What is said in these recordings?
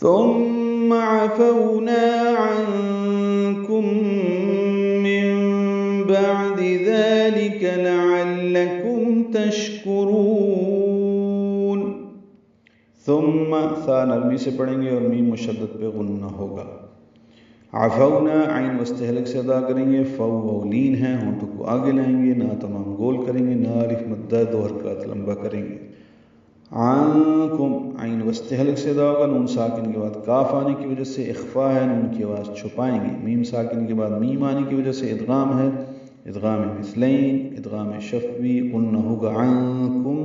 ثم عفونا عنكم من بعد ذلك لعلكم تشکرون. ثم ثا نرمی سے پڑھیں گے اور میم مشدد پہ غنہ ہوگا. عفونا عین وسط حلق سے ادا کریں گے، فو لین ہے، ہونٹوں کو آگے لائیں گے، نہ تمام گول کریں گے، نہ الف مدہ 2 حرکات لمبا کریں گے. عنکم عین وسط حلق سے ادا ہوگا، نون ساکن کے بعد کاف آنے کی وجہ سے اخفا ہے، نون کی آواز چھپائیں گے. میم ساکن کے بعد میم آنے کی وجہ سے ادغام ہے، ادغام مثلین، ادغام شفوی، غنہ ہوگا عنکم.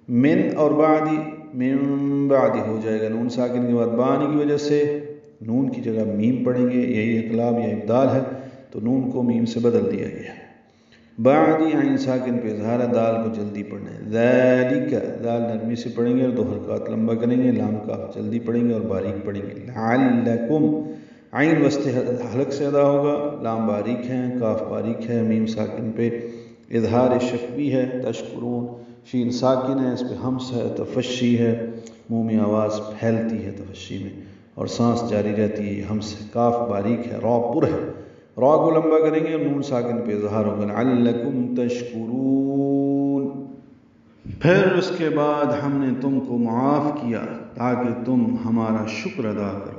من اور بعدی، من بعدی ہو جائے گا، نون ساکن کے بعد با آنے کی وجہ سے نون کی جگہ میم پڑھیں گے، یہی اقلاب یا ابدال ہے تو نون کو میم سے بدل دیا گیا. بعدی عین ساکن پہ اظہار ہے، دال کو جلدی پڑھنا ہے. ذالک دال نرمی سے پڑھیں گے اور 2 حرکات لمبا کریں گے، لام کاف جلدی پڑھیں گے اور باریک پڑھیں گے. لعلکم عین وسط حلق سے ادا ہوگا، لام باریک ہے، کاف باریک ہے، میم ساکن پہ اظہار شفوی ہے. تشکرون شین ساکن ہے، اس پہ ہمس ہے، تفشی ہے، منہ میں آواز پھیلتی ہے تفشی میں اور سانس جاری رہتی ہے. ہمس ہے، کاف باریک ہے، را پر ہے، را کو لمبا کریں گے اور نون ساکن پہ اظہار ہوگا. لعلکم تشکرون. پھر اس کے بعد ہم نے تم کو معاف کیا تاکہ تم ہمارا شکر ادا کرو.